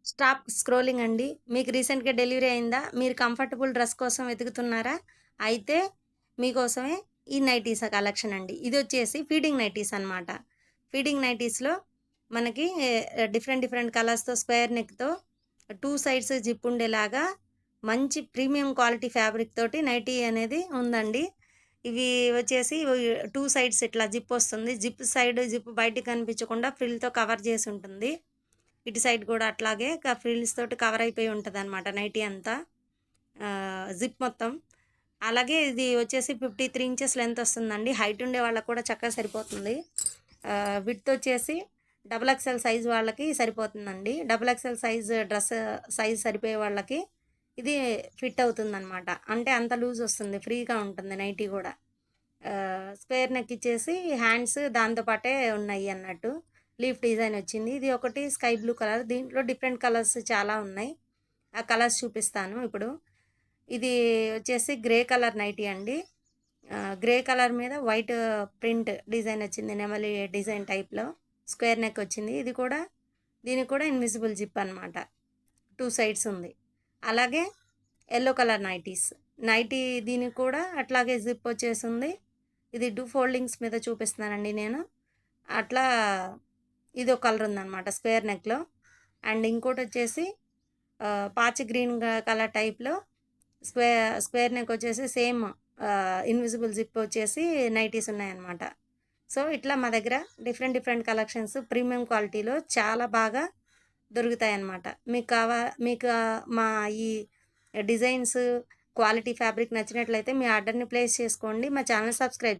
Stop scrolling అండి. మీకు రీసెంట్‌గా డెలివరీ అయిందా? మీరు కంఫర్టబుల్ డ్రెస్ కోసం వెతుకుతున్నారా? అయితే మీకోసమే ఈ నైటీస్ కలెక్షన్ అండి. ఇదొచ్చేసి ఫీడింగ్ నైటీస్ అనమాట. ఫీడింగ్ నైటీస్‌లో మనకి డిఫరెంట్ డిఫరెంట్ కలర్స్‌తో స్క్వేర్ నెక్‌తో 2 సైడ్స్ జిప్ ఉండేలాగా మంచి ప్రీమియం క్వాలిటీ ఫ్యాబ్రిక్ తోటి నైటీ అనేది ఉందండి. ఇవి వచ్చేసి 2 సైడ్స్ ఇట్లా జిప్ వస్తుంది. జిప్ బయటికి కనిపించకుండా ఫ్రిల్‌తో కవర్ చేసి ఉంటుంది. ఇటు సైడ్ కూడా అట్లాగే ఫ్రిల్స్ తోటి కవర్ అయిపోయి ఉంటదనమాట నైటీ అంతా. జిప్ మొత్తం. అలాగే ఇది వచ్చేసి 53 ఇంచెస్ లెంత్ వస్తుందండి. హైట్ ఉండే వాళ్ళకి కూడా చక్కగా సరిపోతుంది. విడ్త్ వచ్చేసి డబుల్ ఎక్స్ఎల్ సైజ్ వాళ్ళకి సరిపోతుందండి. Double XL size dress size సరిపోయే వాళ్ళకి ఇది ఫిట్ అవుతుందనమాట. అంటే అంత లూజ్ వస్తుంది. ఫ్రీగా ఉంటుంది నైటీ కూడా. స్క్వేర్ నెక్ ఇచ్చేసి హ్యాండ్స్ దాంతో పాటే ఉన్నాయి అన్నట్టు. లీఫ్ డిజైన్ వచ్చింది. ఇది ఒకటి స్కై బ్లూ కలర్. దీంట్లో డిఫరెంట్ కలర్స్ చాలా ఉన్నాయి. ఆ కలర్స్ చూపిస్తాను ఇప్పుడు. ఇది వచ్చేసి గ్రే కలర్ నైటీ అండి. గ్రే కలర్ మీద వైట్ ప్రింట్ డిజైన్ వచ్చింది. నెమలి డిజైన్ టైప్‌లో స్క్వేర్ నెక్ వచ్చింది. దీనికి కూడా ఇన్విజిబుల్ జిప్ అనమాట. 2 సైడ్స్ ఉంది. అలాగే యెల్లో కలర్ నైటీ దీనికి కూడా అట్లాగే జిప్ వచ్చేసింది. ఇది 2 ఫోల్డింగ్స్ మీద చూపిస్తున్నానండి నేను. అట్లా ఇదో కలర్ ఉందనమాట స్క్వేర్ నెక్‌లో. అండ్ ఇంకోటొచ్చేసి పాచి గ్రీన్ కలర్ టైప్‌లో స్క్వేర్ నెక్ వచ్చేసి సేమ్ ఇన్విజిబుల్ జిప్ వచ్చేసి నైటీస్ ఉన్నాయన్నమాట. సో, ఇట్లా మా దగ్గర డిఫరెంట్ డిఫరెంట్ కలెక్షన్స్ ప్రీమియం క్వాలిటీలో చాలా బాగా దొరుకుతాయన్నమాట. మీకు మా ఈ డిజైన్స్, క్వాలిటీ ఫ్యాబ్రిక్ నచ్చినట్లయితే మీ ఆర్డర్‌ని ప్లేస్ చేసుకోండి. మా ఛానల్ సబ్స్క్రైబ్